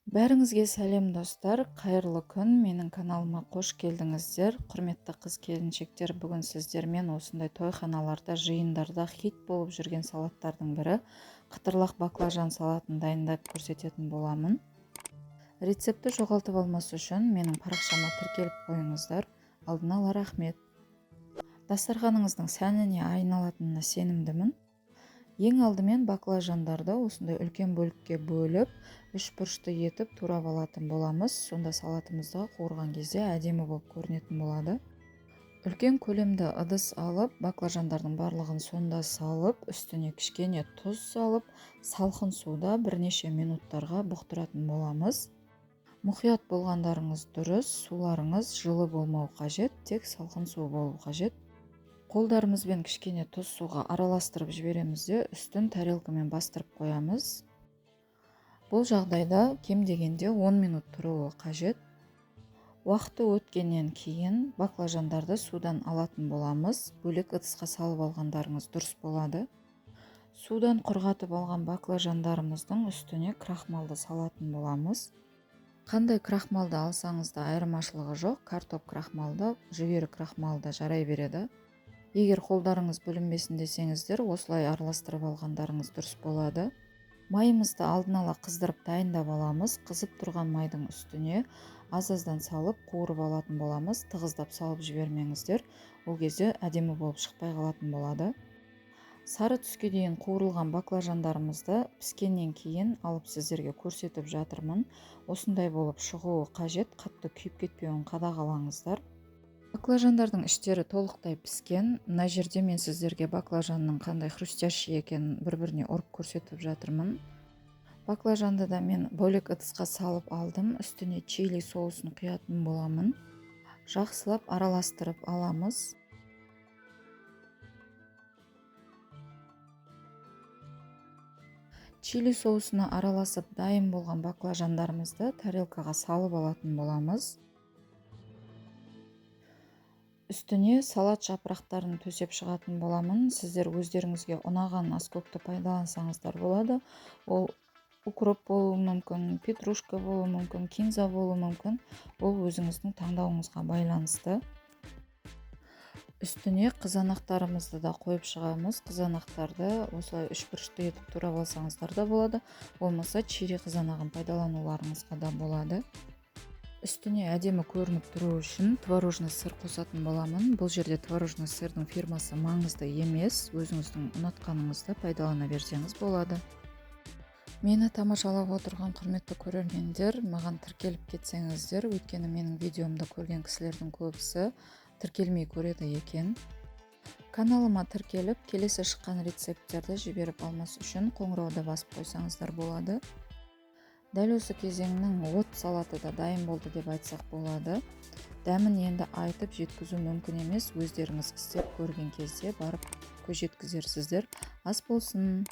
Бәріңізге сәлем достар, қайырлы күн. Менің каналыма қош келдіңіздер. Құрметті қыз-келіншектер, бүгін сіздермен осындай тойханаларда, жиындарда хит болып жүрген салаттардың бірі қытырлақ баклажан салатын дайындап көрсететін боламын. Рецепті жоғалтып алмас үшін менің парақшама тіркеліп қойыңыздар. Алдын ала рахмет. Дастарханыңыздың сәніне айналатынына сенімдімін. Ең алдымен баклажандарды осындай үлкен бөлікке бөліп, үш бұрышты етіп турап алатын боламыз. Сонда салатымызда қуырған кезде әдемі болып көрінетін болады. Үлкен көлемді ыдыс алып, баклажандардың барлығын сонда салып, үстіне кішкене тұз салып, салқын суда бірнеше минуттарға бұқтыратын боламыз. Мұқият болғандарыңыз дұрыс, суларыңыз жылы болмау қажет, тек салқын су болу қажет. Қолдарымызбен кішкене тұз суға араластырып жібереміз де үстін тарелкамен бастырып қоямыз. Бұл жағдайда кем дегенде 10 минут тұруы қажет. Уақыты өткеннен кейін баклажандарды судан алатын боламыз. Бөлек ыдысқа салып алғандарыңыз дұрыс болады. Судан құрғатып алған баклажандарымыздың үстіне крахмалды салатын боламыз. Қандай крахмалды алсаңыз да айырмашылығы жоқ. Картоп крахмалды, жүгері крахмалды жарай береді. Егер қолдарыңыз бүлінбесін десеңіздер, осылай араластырып алғандарыңыз дұрыс болады. Майымызды алдын ала қыздырып дайындап аламыз. Қызып тұрған майдың үстіне аз-аздан салып қуырып алатын боламыз. Тығыздап салып жібермеңіздер, ол кезде әдемі болып шықпай қалатын болады. Сары түске дейін қуырылған баклажандарымызды піскеннен кейін алып сіздерге көрсетіп жатырмын. Осындай болып шығуы қажет, қатты күйіп кетпеуін қадағалаңыздар. Баклажандардың іштері толықтай піскен. Мына жерде мен сіздерге баклажанның қандай хрустящий екенін бір-біріне ұрып көрсетіп жатырмын. Баклажанды да мен бөлек ыдысқа салып алдым. Үстіне чили соусын құятын боламын. Жақсылап араластырып аламыз. Чили соусына араласып дайын болған баклажандарымызды тарелкаға салып алатын боламыз. Үстіне салат жапырақтарын төсеп шығатын боламын. Сіздер өздеріңізге ұнаған аскөкті пайдалансаңыздар болады. Ол укроп болуы мүмкін, петрушка болуы мүмкін, кинза болуы мүмкін. Ол өзіңіздің таңдауыңызға байланысты. Үстіне қызанақтарымызды да қойып шығамыз. Қызанақтарды осылай үш бұрышты етіп турап алсаңыздар да болады. Болмаса чери қызанағын пайдалануларыңызға да болады. Үстіне әдемі көрініп тұру үшін творожный сыр қосатын боламын. Бұл жерде творожный сырдың фирмасы маңызды емес, өзіңіздің ұнатқаныңызды пайдалана берсеңіз болады. Мені тамашалап отырған құрметті көрермендер, маған тіркеліп кетсеңіздер, өйткені менің видеомды көрген кісілердің көбісі тіркелмей көреді екен. Каналыма тіркеліп, келесі шыққан рецепттерді жіберіп алмас үшін қоңырауды басып қойсаңыздар болады. Дәл осы кезеңнің от салаты да дайын болды деп айтсақ болады. Дәмін енді айтып жеткізу мүмкін емес, өздеріңіз істеп көрген кезде барып көз жеткізерсіздер. Ас болсын!